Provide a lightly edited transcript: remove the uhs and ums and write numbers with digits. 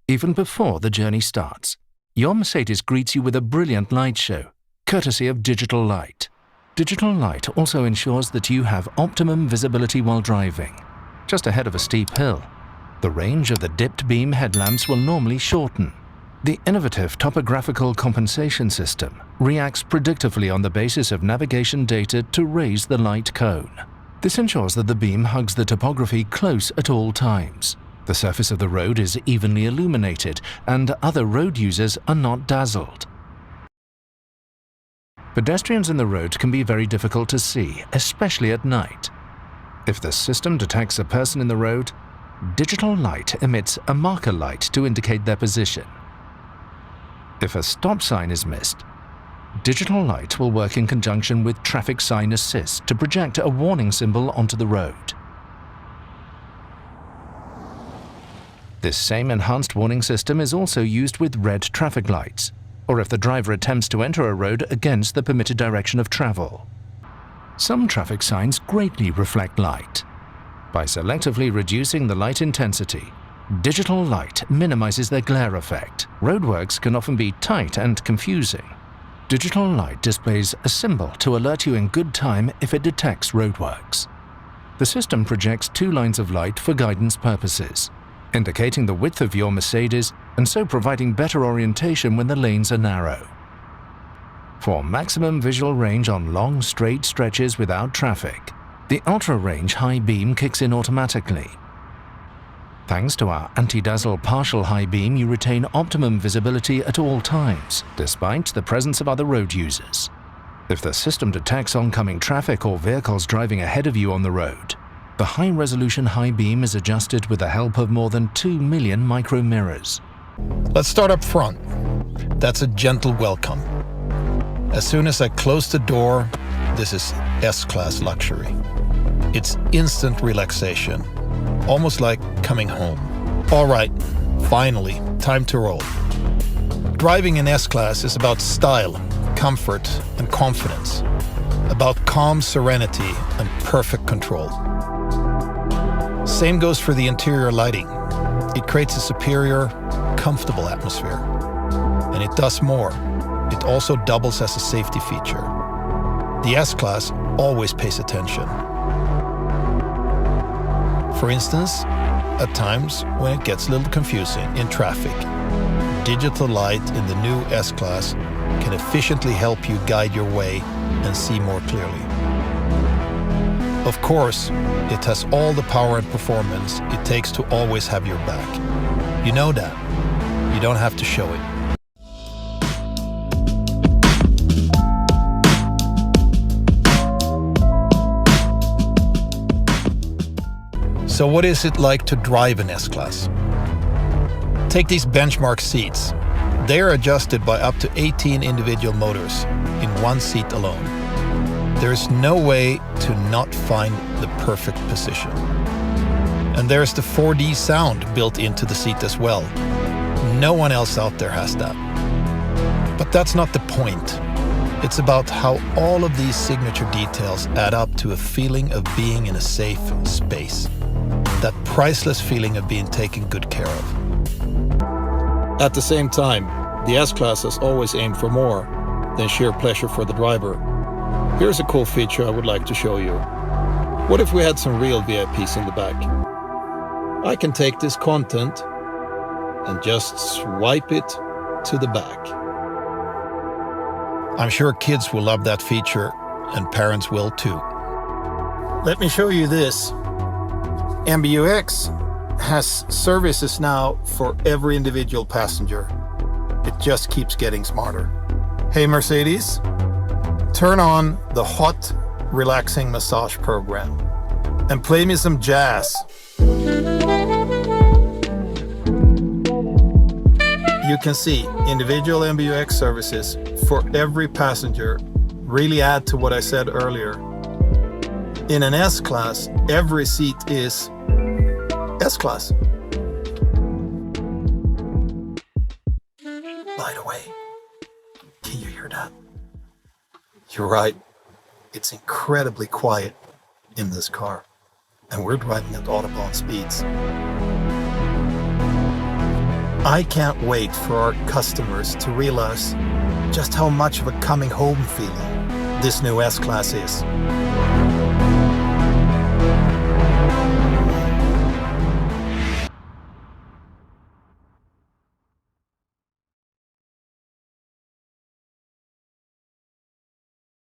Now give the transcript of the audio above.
even before the journey starts. Your Mercedes greets you with a brilliant light show, courtesy of digital light. Digital light also ensures that you have optimum visibility while driving. Just ahead of a steep hill, the range of the dipped beam headlamps will normally shorten. The innovative topographical compensation system reacts predictively on the basis of navigation data to raise the light cone. This ensures that the beam hugs the topography close at all times. The surface of the road is evenly illuminated, and other road users are not dazzled. Pedestrians in the road can be very difficult to see, especially at night. If the system detects a person in the road, digital light emits a marker light to indicate their position. If a stop sign is missed, digital light will work in conjunction with traffic sign assist to project a warning symbol onto the road. This same enhanced warning system is also used with red traffic lights, or if the driver attempts to enter a road against the permitted direction of travel. Some traffic signs greatly reflect light. By selectively reducing the light intensity, digital light minimizes their glare effect. Roadworks can often be tight and confusing. Digital light displays a symbol to alert you in good time if it detects roadworks. The system projects 2 lines of light for guidance purposes, indicating the width of your Mercedes and so providing better orientation when the lanes are narrow. For maximum visual range on long, straight stretches without traffic, the ultra-range high beam kicks in automatically. Thanks to our anti-dazzle partial high beam, you retain optimum visibility at all times, despite the presence of other road users. If the system detects oncoming traffic or vehicles driving ahead of you on the road, the high-resolution high beam is adjusted with the help of more than 2 million micro mirrors. Let's start up front. That's a gentle welcome. As soon as I close the door, this is S-Class luxury. It's instant relaxation, almost like coming home. All right, finally, time to roll. Driving in S-Class is about style, comfort, and confidence. About calm serenity and perfect control. Same goes for the interior lighting. It creates a superior, comfortable atmosphere. And it does more. It also doubles as a safety feature. The S-Class always pays attention. For instance, at times when it gets a little confusing in traffic, digital light in the new S-Class can efficiently help you guide your way and see more clearly. Of course, it has all the power and performance it takes to always have your back. You know that. You don't have to show it. So what is it like to drive an S-Class? Take these benchmark seats. They are adjusted by up to 18 individual motors in one seat alone. There's no way to not find the perfect position. And there's the 4D sound built into the seat as well. No one else out there has that. But that's not the point. It's about how all of these signature details add up to a feeling of being in a safe space. That priceless feeling of being taken good care of. At the same time, the S-Class has always aimed for more than sheer pleasure for the driver. Here's a cool feature I would like to show you. What if we had some real VIPs in the back? I can take this content and just swipe it to the back. I'm sure kids will love that feature, and parents will too. Let me show you this. MBUX has services now for every individual passenger. It just keeps getting smarter. Hey Mercedes, turn on the hot, relaxing massage program and play me some jazz. You can see individual MBUX services for every passenger really add to what I said earlier. In an S-Class, every seat is S-Class. By the way, can you hear that? You're right. It's incredibly quiet in this car, and we're driving at Autobahn speeds. I can't wait for our customers to realize just how much of a coming home feeling this new S-Class is.